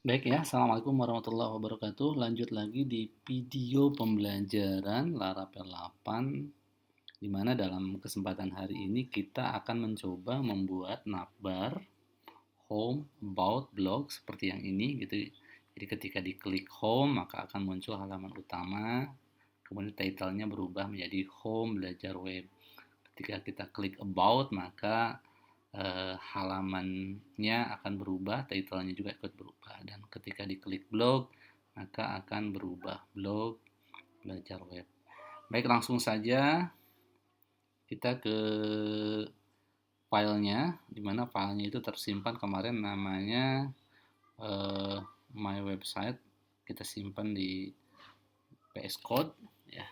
Baik ya, Assalamualaikum warahmatullahi wabarakatuh. Lanjut lagi di video pembelajaran Laravel 8, di mana dalam kesempatan hari ini kita akan mencoba membuat navbar, home, about, blog seperti yang ini gitu. Jadi ketika diklik home maka akan muncul halaman utama, kemudian title-nya berubah menjadi home belajar web. Ketika kita klik about maka halamannya akan berubah, title-nya juga ikut berubah. Dan ketika diklik blog, maka akan berubah blog belajar web. Baik, langsung saja kita ke filenya, di mana filenya itu tersimpan kemarin namanya my website. Kita simpan di VS Code ya.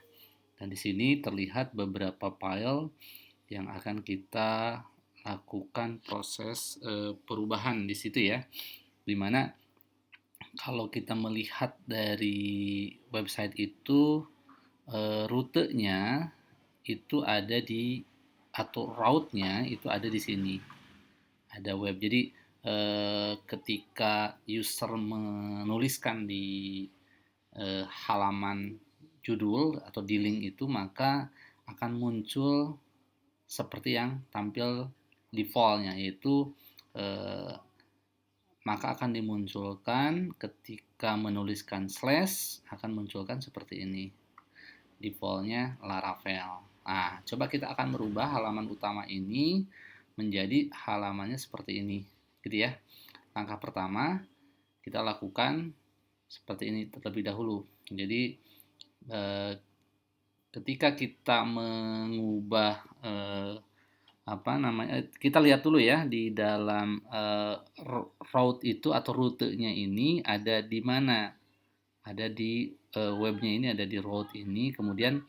Dan di sini terlihat beberapa file yang akan kita lakukan proses perubahan di situ ya. Dimana kalau kita melihat dari website itu rutenya itu ada di atau route-nya itu ada di sini. Ada web. Jadi ketika user menuliskan di halaman judul atau di link itu maka akan muncul seperti yang tampil default-nya, yaitu maka akan dimunculkan ketika menuliskan slash akan munculkan seperti ini default-nya Laravel. Nah, coba kita akan merubah halaman utama ini menjadi halamannya seperti ini gitu ya. Langkah pertama kita lakukan seperti ini terlebih dahulu. Jadi ketika kita mengubah kita lihat dulu ya di dalam route itu atau rutenya ini ada di mana, ada di webnya ini, ada di route ini. Kemudian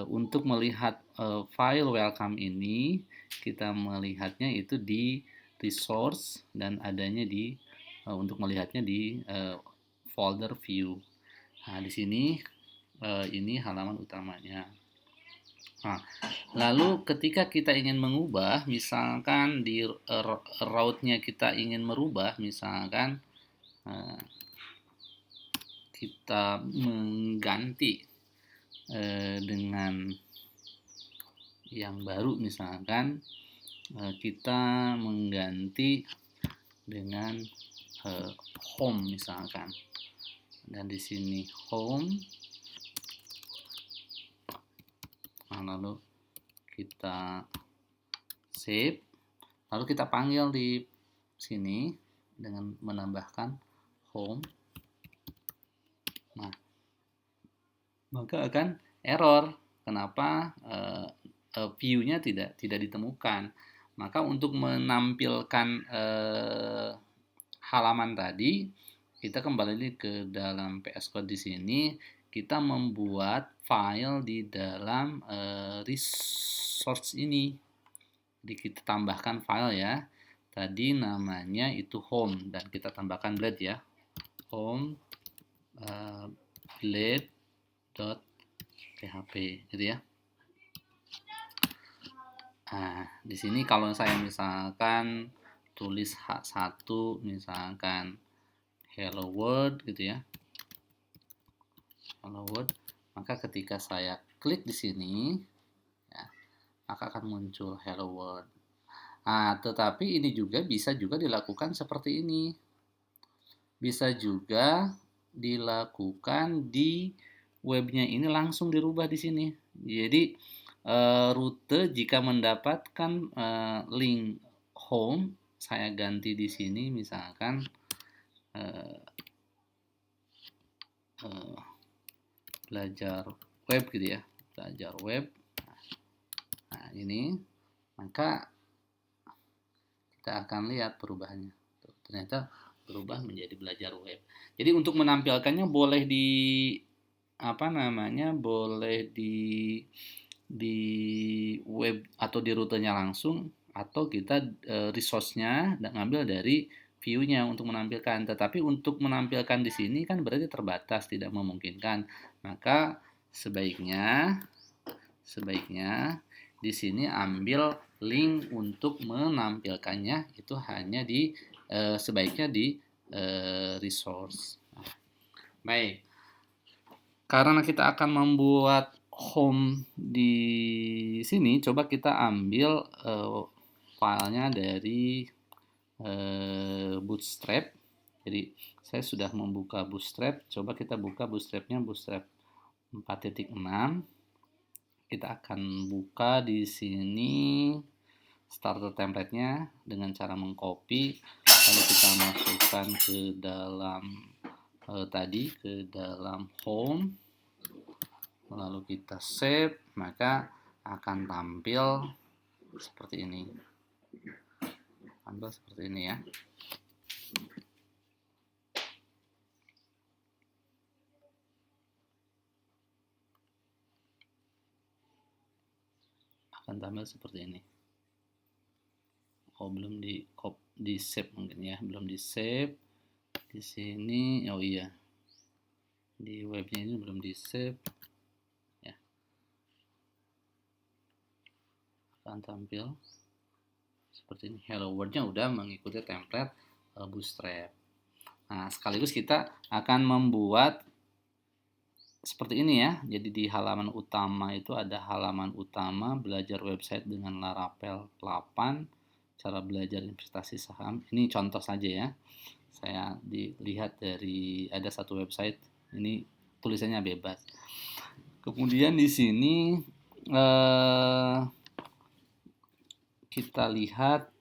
untuk melihat file welcome ini kita melihatnya itu di resource dan adanya di untuk melihatnya di folder view. Nah, di sini ini halaman utamanya. Nah, lalu ketika kita ingin mengubah, misalkan di route-nya kita ingin merubah, misalkan kita mengganti dengan yang baru, misalkan kita mengganti dengan home misalkan. Dan di sini home. Nah, lalu kita save, lalu kita panggil di sini dengan menambahkan home. Nah, maka akan error. Kenapa? View-nya tidak ditemukan. Maka untuk menampilkan halaman tadi, kita kembali ke dalam VS Code di sini. Kita membuat file di dalam resource ini. Jadi kita tambahkan file ya. Tadi namanya itu home dan kita tambahkan blade ya. Home blade.php gitu ya. Nah, di sini kalau saya misalkan tulis H1 misalkan hello world gitu ya. Hello world, maka ketika saya klik di sini ya, maka akan muncul hello world. Nah, tetapi ini juga bisa juga dilakukan seperti ini. Bisa juga dilakukan di webnya ini langsung dirubah di sini. Jadi rute jika mendapatkan link home, saya ganti di sini misalkan belajar web gitu ya, belajar web. Nah, ini maka kita akan lihat perubahannya. Tuh, ternyata berubah menjadi belajar web. Jadi untuk menampilkannya boleh di boleh di web atau di rutenya langsung, atau kita resource-nya dan ngambil dari view-nya untuk menampilkan. Tetapi untuk menampilkan di sini kan berarti terbatas, tidak memungkinkan. Maka sebaiknya di sini ambil link untuk menampilkannya itu hanya di sebaiknya di resource. Nah, baik, karena kita akan membuat home di sini, coba kita ambil filenya dari Bootstrap. Jadi saya sudah membuka Bootstrap. Coba kita buka Bootstrapnya, Bootstrap 4.6. Kita akan buka di sini starter template-nya dengan cara mengcopy, lalu kita masukkan ke dalam ke dalam home, lalu kita save, maka akan tampil seperti ini. Tampil seperti ini ya. Akan tampil seperti ini. Oh, belum di save mungkin ya, belum di save. Di sini, oh iya, di webnya ini belum di save ya. Akan tampil seperti ini. Hello World-nya udah mengikuti template Bootstrap. Nah, sekaligus kita akan membuat seperti ini ya. Jadi di halaman utama itu ada halaman utama belajar website dengan Laravel 8, cara belajar investasi saham. Ini contoh saja ya. Saya dilihat dari ada satu website, ini tulisannya bebas. Kemudian di sini kita lihat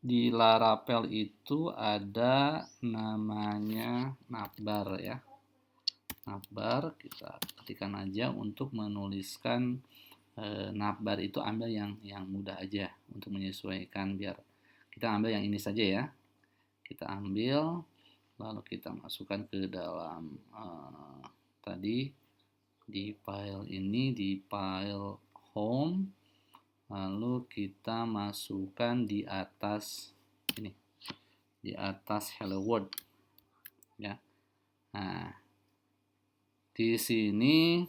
di Laravel itu ada namanya navbar ya. Navbar kita ketikkan aja untuk menuliskan navbar itu, ambil yang mudah aja untuk menyesuaikan, biar kita ambil yang ini saja ya. Kita ambil lalu kita masukkan ke dalam tadi di file ini, di file home, lalu kita masukkan di atas ini, di atas hello world ya. Nah, di sini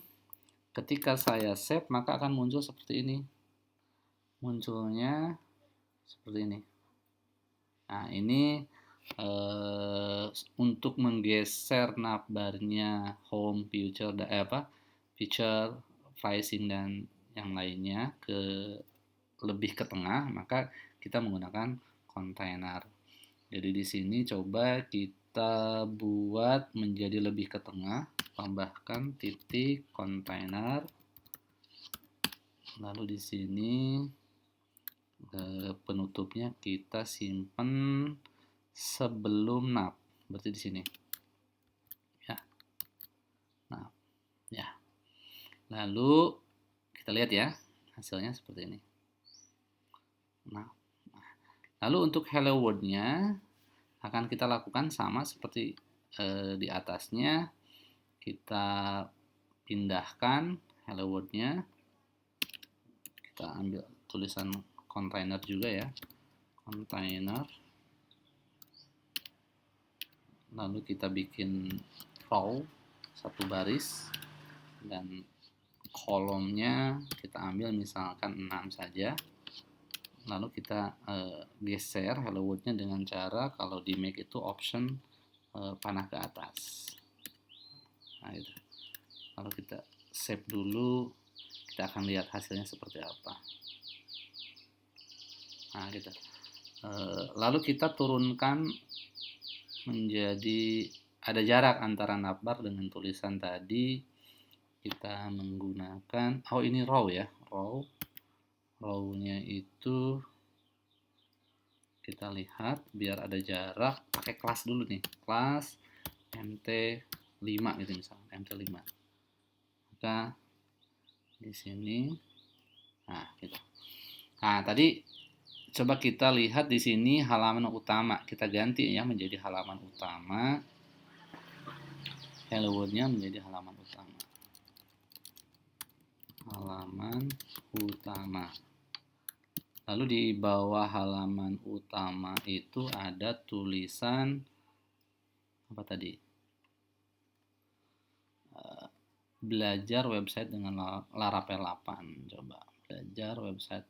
ketika saya save maka akan muncul seperti ini, munculnya seperti ini. Nah, ini untuk menggeser navbarnya home, future, feature, pricing dan yang lainnya lebih ke tengah, maka kita menggunakan kontainer. Jadi di sini coba kita buat menjadi lebih ke tengah, tambahkan titik kontainer. Lalu di sini penutupnya kita simpan sebelum nav, berarti di sini ya. Nah, ya. Lalu kita lihat ya hasilnya seperti ini. Nah, lalu untuk hello world-nya akan kita lakukan sama seperti di atasnya. Kita pindahkan hello world-nya, kita ambil tulisan kontainer juga ya, kontainer, lalu kita bikin row satu baris dan kolomnya kita ambil misalkan 6 saja, lalu kita geser hello world-nya dengan cara kalau di Mac itu option panah ke atas. Nah, itu. Lalu kita save dulu, kita akan lihat hasilnya seperti apa. Nah, gitu. Lalu kita turunkan menjadi ada jarak antara navbar dengan tulisan tadi. Kita menggunakan ini row ya, row-nya itu kita lihat biar ada jarak, pakai kelas dulu nih, kelas mt5 gitu misalnya, mt5. Maka di sini, nah gitu. Nah, tadi coba kita lihat di sini halaman utama, kita ganti ya menjadi halaman utama. Hello world-nya menjadi halaman utama. Halaman utama. Lalu di bawah halaman utama itu ada tulisan apa tadi? Belajar website dengan Laravel 8. Coba belajar website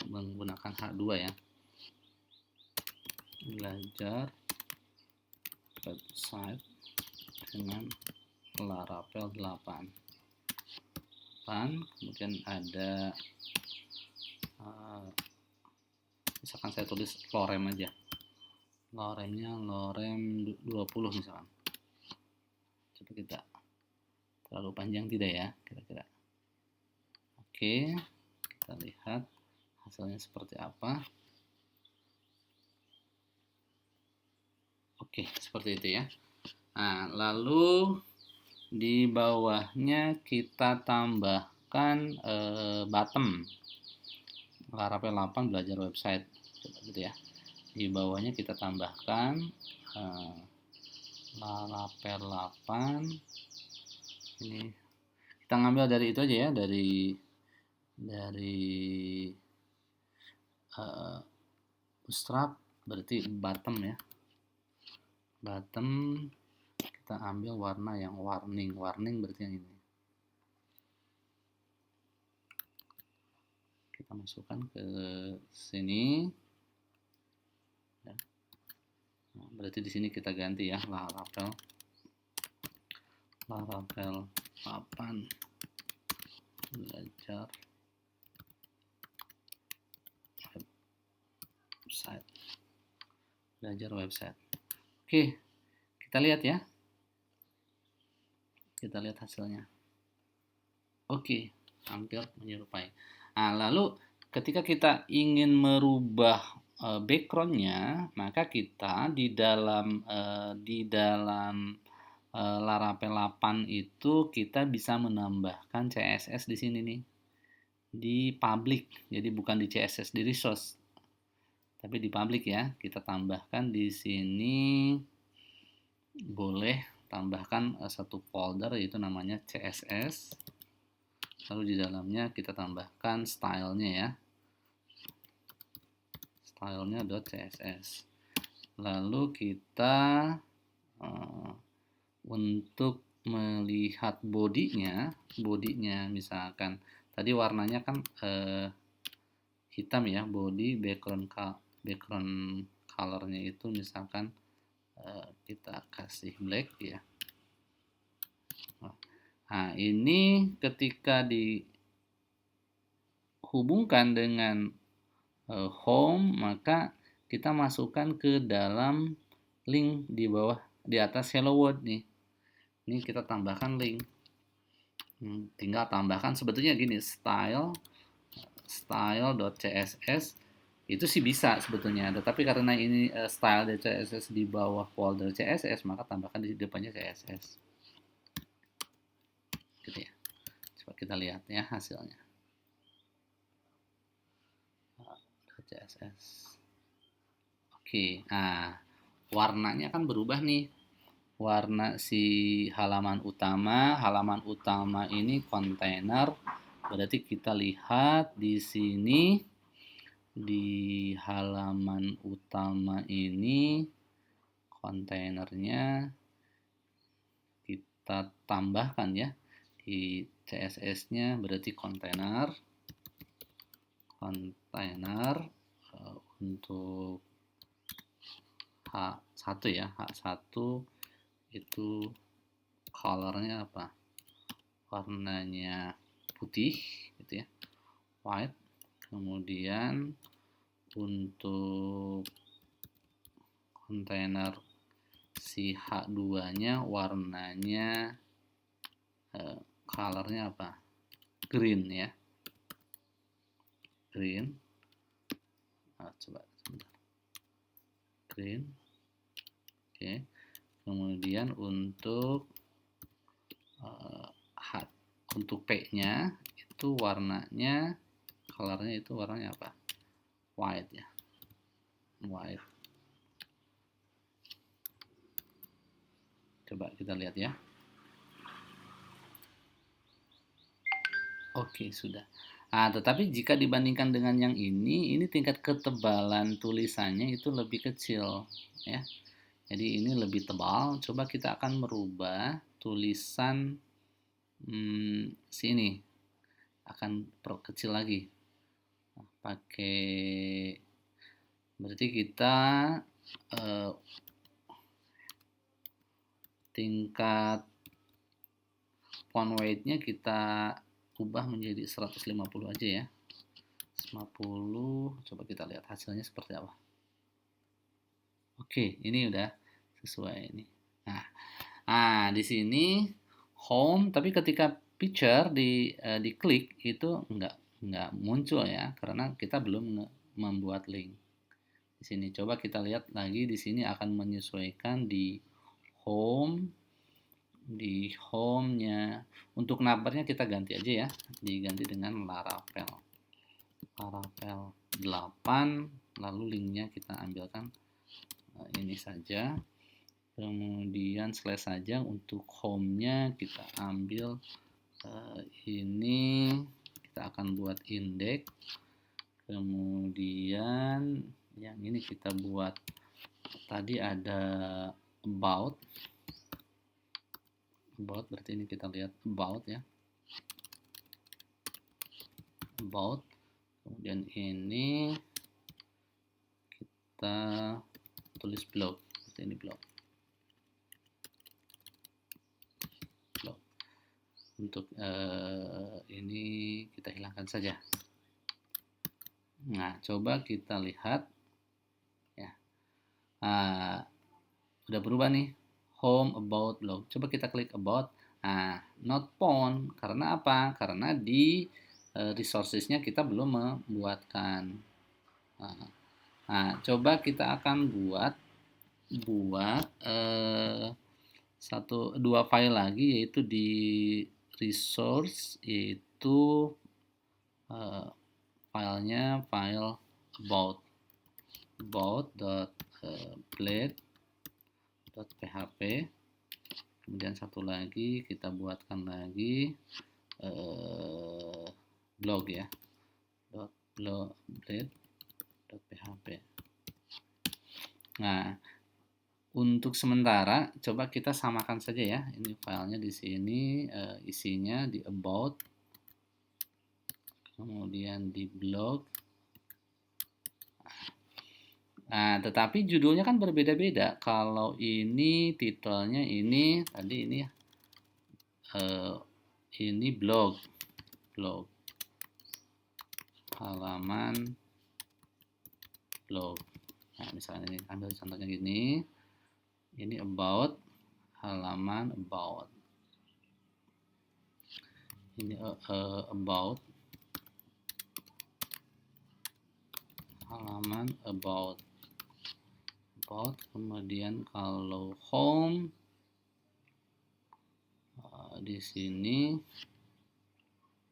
menggunakan H2 ya. Belajar website dengan Laravel 8. Kemudian ada misalkan saya tulis lorem aja. Loremnya lorem 20 misalkan. Coba kita, terlalu panjang tidak ya kira-kira. Oke, kita lihat hasilnya seperti apa. Oke, seperti itu ya. Nah, lalu di bawahnya kita tambahkan button Laravel 8 belajar website, coba gitu ya. Di bawahnya kita tambahkan Laravel 8. Ini kita ngambil dari itu aja ya, dari Bootstrap, berarti bottom ya. Bottom kita ambil warna yang warning berarti yang ini. Kita masukkan ke sini. Ya. Nah, berarti di sini kita ganti ya, Laravel 8 belajar website. Belajar website. Oke, kita lihat ya. Kita lihat hasilnya. Oke, hampir menyerupai. Nah, lalu ketika kita ingin merubah backgroundnya, maka kita di dalam Laravel 8 itu kita bisa menambahkan CSS di sini nih, di public. Jadi bukan di CSS di resource, tapi di public ya. Kita tambahkan di sini, boleh tambahkan satu folder yaitu namanya CSS. Lalu di dalamnya kita tambahkan stylenya ya, stylenya .css. Lalu kita untuk melihat bodinya misalkan tadi warnanya kan hitam ya, body background colornya itu misalkan kita kasih black ya. Nah, ini ketika dihubungkan dengan home, maka kita masukkan ke dalam link di bawah, di atas hello world nih. Ini kita tambahkan link. Tinggal tambahkan sebetulnya gini, style.css itu sih bisa sebetulnya, tetapi karena ini style.css di bawah folder CSS, maka tambahkan di depannya CSS. Gitu ya. Coba kita lihat ya hasilnya. CSS. Oke, nah warnanya kan berubah nih. Warna si halaman utama ini kontainer. Berarti kita lihat di sini di halaman utama ini kontainernya kita tambahkan ya di CSS-nya, berarti kontainer untuk H1 ya, H1 itu colornya apa? Warnanya putih gitu ya, white. Kemudian untuk kontainer si H2-nya warnanya colornya apa? Green ya. Green. Coba sebentar. Green. Oke. Kemudian untuk untuk P-nya itu warnanya, colornya itu warnanya apa? White ya. White. Coba kita lihat ya. Oke, sudah. Tetapi jika dibandingkan dengan yang ini tingkat ketebalan tulisannya itu lebih kecil ya. Jadi ini lebih tebal. Coba kita akan merubah tulisan sini, akan kecil lagi. pakai, berarti kita tingkat font weight-nya kita ubah menjadi 150 aja ya. 150, coba kita lihat hasilnya seperti apa. Oke, ini udah sesuai ini. Nah, di sini home, tapi ketika picture diklik itu nggak muncul ya, karena kita belum membuat link. Di sini coba kita lihat lagi, di sini akan menyesuaikan di home-nya. Untuk numbernya kita ganti aja ya, diganti dengan Laravel 8, lalu linknya kita ambilkan ini saja, kemudian slash saja. Untuk home-nya kita ambil ini, kita akan buat index, kemudian yang ini kita buat, tadi ada about, berarti ini kita lihat about ya, about, kemudian ini kita tulis blog, seperti ini blog. Untuk ini kita hilangkan saja. Nah, coba kita lihat ya. Udah berubah nih, home, about, blog. Coba kita klik about. Nah, not found. Karena apa? Karena di resources-nya kita belum membuatkan. Nah, coba kita akan buat dua file lagi, yaitu di resource, yaitu filenya file about.blade.php. Kemudian satu lagi kita buatkan lagi blog ya, blade.php. Nah, untuk sementara coba kita samakan saja ya. Ini filenya di sini, isinya di about, kemudian di blog. Nah, tetapi judulnya kan berbeda-beda. Kalau ini titelnya ini tadi ini blog halaman blog. Nah, misalnya ini ambil contohnya gini. Ini about, halaman about. Ini about, halaman about. Kemudian kalau home di sini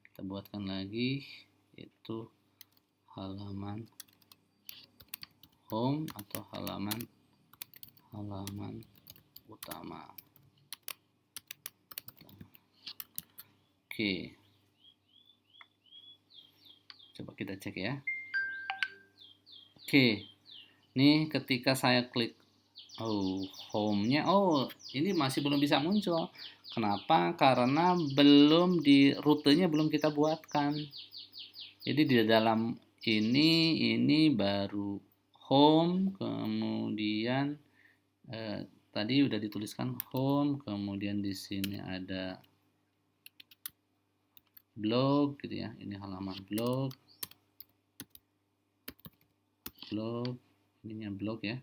kita buatkan lagi, itu halaman home atau halaman utama. Oke, coba kita cek ya. Oke, nih ketika saya klik home-nya, ini masih belum bisa muncul. Kenapa? Karena belum di rutenya belum kita buatkan. Jadi di dalam ini baru home, kemudian tadi udah dituliskan home, kemudian di sini ada blog gitu ya. Ini halaman blog, ininya blog ya.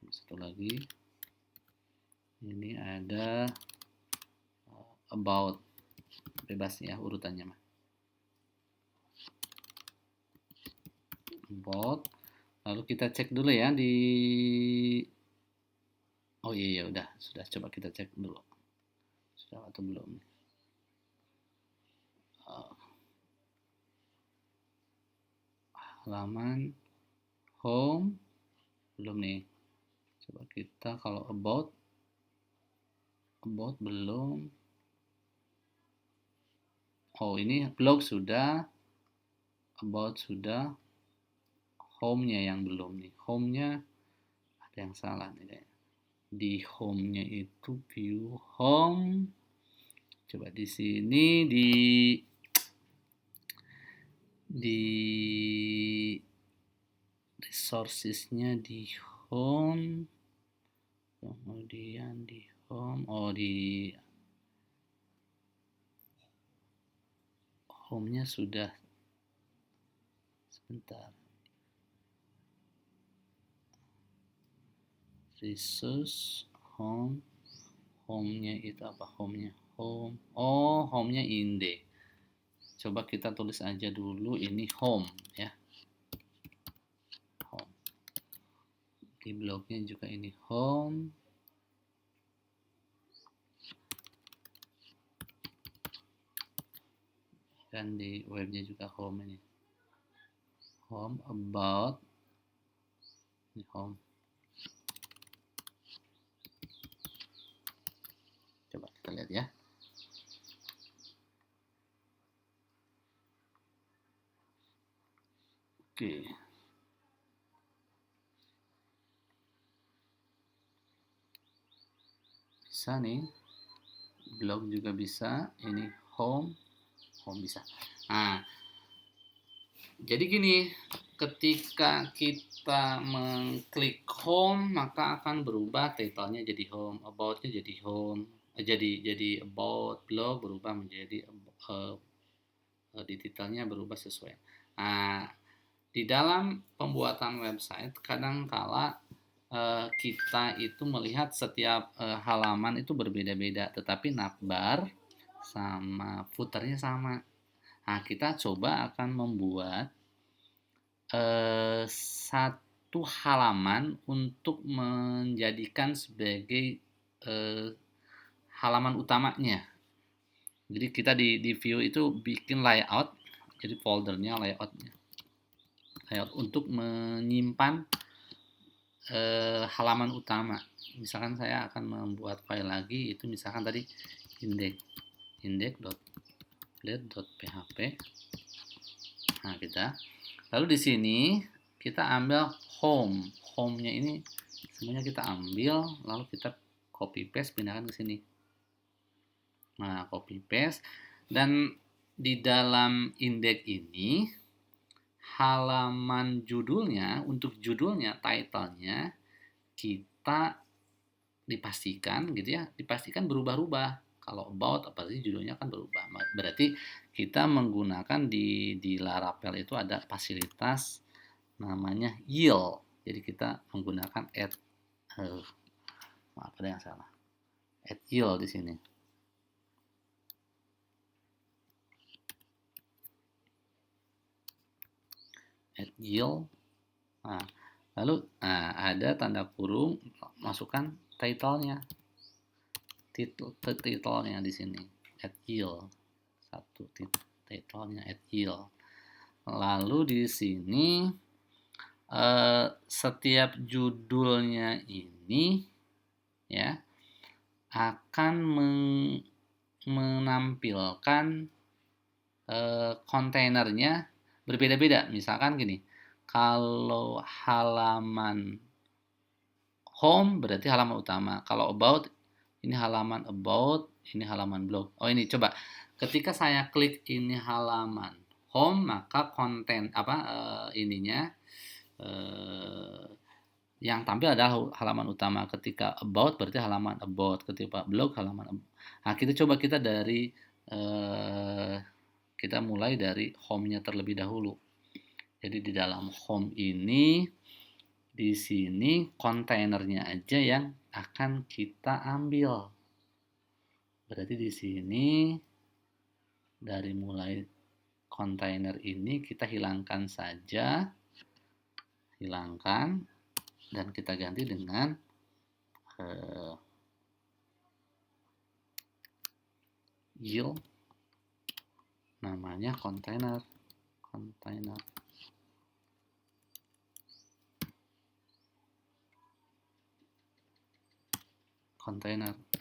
Satu lagi, ini ada about, bebas ya urutannya mah. About, lalu kita cek dulu ya di iya udah, sudah, coba kita cek dulu sudah atau belum. Halaman home belum nih. Coba kita kalau about belum. Ini blog sudah, about sudah, home-nya yang belum nih. Home-nya ada yang salah nih kayaknya. Di home-nya itu view home. Coba di sini di resourcesnya di home, kemudian di home, di home-nya sudah, sebentar, resource home, home-nya itu apa, home-nya home, home-nya index. Coba kita tulis aja dulu ini home ya, home. Di blognya juga ini home, dan di webnya juga home. Ini home, about, ini home. Coba kita lihat ya. Oke. Bisa nih. Blog juga bisa. Ini home. Home bisa. Nah, jadi gini, ketika kita mengklik home, maka akan berubah title-nya jadi home, about-nya jadi home, jadi about, blog berubah menjadi di titelnya berubah sesuai. Nah, di dalam pembuatan website kadangkala kita itu melihat setiap halaman itu berbeda-beda, tetapi navbar sama footernya sama. Nah, kita coba akan membuat satu halaman untuk menjadikan sebagai halaman utamanya. Jadi kita di view itu bikin layout, jadi foldernya layout untuk menyimpan halaman utama. Misalkan saya akan membuat file lagi, itu misalkan tadi index.blade.php. Nah, kita lalu di sini kita ambil home-nya ini semuanya kita ambil, lalu kita copy paste, pindahkan ke sini. Nah, copy paste, dan di dalam index ini halaman judulnya, untuk judulnya, title-nya kita dipastikan gitu ya, dipastikan berubah-ubah. Kalau about apa sih judulnya kan berubah. Berarti kita menggunakan di Laravel itu ada fasilitas namanya yield. Jadi kita menggunakan add maaf ada yang salah. Add yield di sini. Add yield. Nah, lalu ada tanda kurung, masukkan title-nya. Title-nya di sini. Add yield. Satu title-nya add yield. Lalu di sini setiap judulnya ini ya akan menampilkan kontainernya berbeda-beda. Misalkan gini, kalau halaman home berarti halaman utama. Kalau about, ini halaman about, ini halaman blog. Oh, ini coba. Ketika saya klik ini halaman home, maka konten ininya yang tampil adalah halaman utama. Ketika about berarti halaman about, ketika blog halaman about. Nah, kita dari kita mulai dari home-nya terlebih dahulu. Jadi di dalam home ini, di sini kontainernya aja yang akan kita ambil. Berarti di sini dari mulai kontainer ini kita hilangkan saja, hilangkan, dan kita ganti dengan yield, namanya kontainer.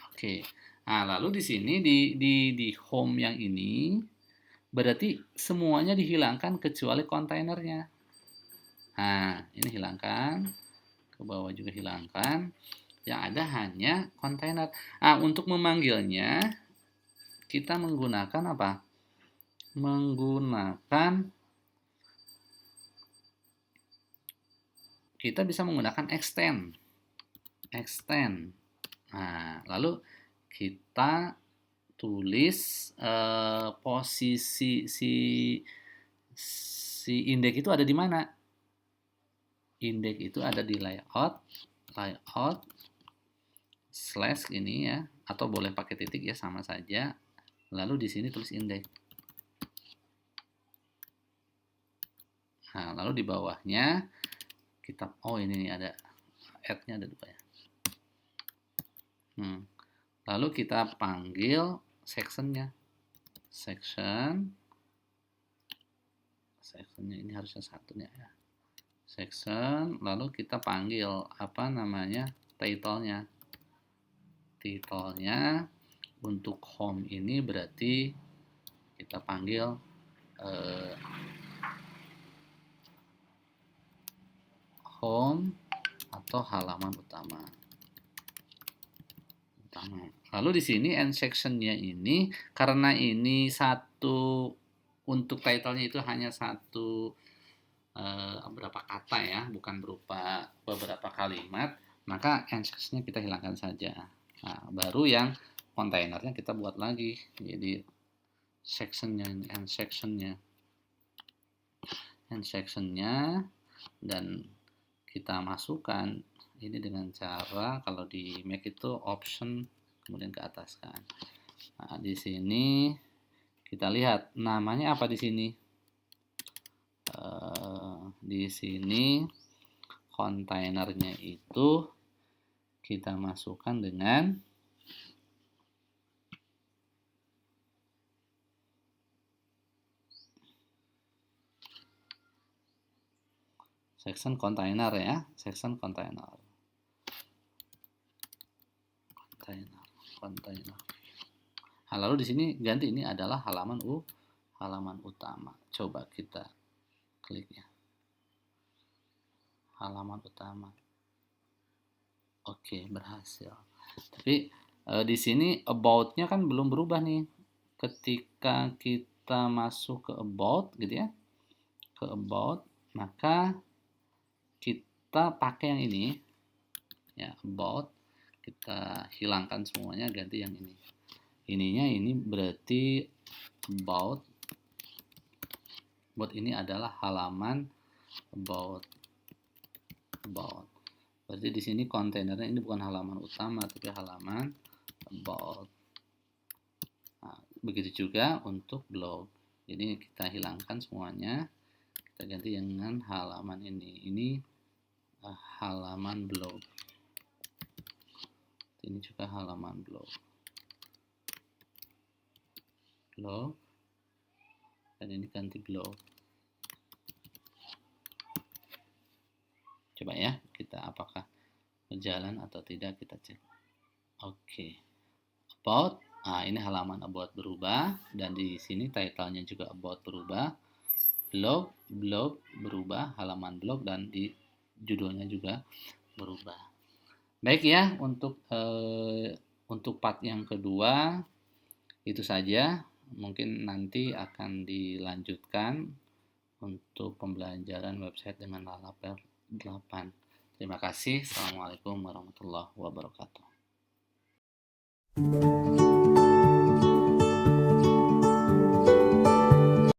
Oke. Nah, lalu di sini di home yang ini berarti semuanya dihilangkan kecuali kontainernya. Nah, ini hilangkan, ke bawah juga hilangkan. Yang ada hanya kontainer. Nah, untuk memanggilnya kita menggunakan apa? Menggunakan kita bisa menggunakan extend. Nah, lalu kita tulis posisi si indeks itu ada di mana. Indeks itu ada di layout slash ini ya, atau boleh pakai titik ya, sama saja. Lalu di sini tulis indeks. Nah, lalu di bawahnya kita, ini nih ada add-nya, ada 2 ya. Lalu kita panggil sectionnya. Sectionnya ini harusnya satunya ya. Section, lalu kita panggil apa namanya, title-nya. Title-nya untuk home ini berarti kita panggil home atau halaman utama. Lalu di sini end section-nya ini, karena ini satu, untuk title-nya itu hanya satu beberapa kata ya, bukan berupa beberapa kalimat, maka end section-nya kita hilangkan saja. Nah, baru yang kontainernya kita buat lagi. Jadi section-nya, end section-nya, dan kita masukkan ini dengan cara, kalau di Mac itu option kemudian ke atas kan. Nah, di sini kita lihat namanya apa di sini. Di sini kontainernya itu kita masukkan dengan section container ya, section container. Nah, lalu di sini ganti, ini adalah halaman utama. Coba kita klik ya. Halaman utama. Oke, berhasil. Tapi di sini about-nya kan belum berubah nih. Ketika kita masuk ke about gitu ya, ke about, maka kita pakai yang ini ya, about. Kita hilangkan semuanya, ganti yang ini. Ininya ini berarti about. About ini adalah halaman about. Berarti di sini kontainernya ini bukan halaman utama, tapi halaman about. Nah, begitu juga untuk blog. Jadi kita hilangkan semuanya, kita ganti dengan halaman ini. Ini halaman blog. Ini juga halaman blog. Dan ini ganti blog. Coba ya, kita apakah berjalan atau tidak, kita cek. Oke. About, ini halaman about berubah, dan di sini title-nya juga about berubah. Blog berubah, halaman blog, dan di judulnya juga berubah. Baik ya, untuk part yang kedua itu saja. Mungkin nanti akan dilanjutkan untuk pembelajaran website dengan Laravel 8. Terima kasih. Assalamualaikum warahmatullahi wabarakatuh.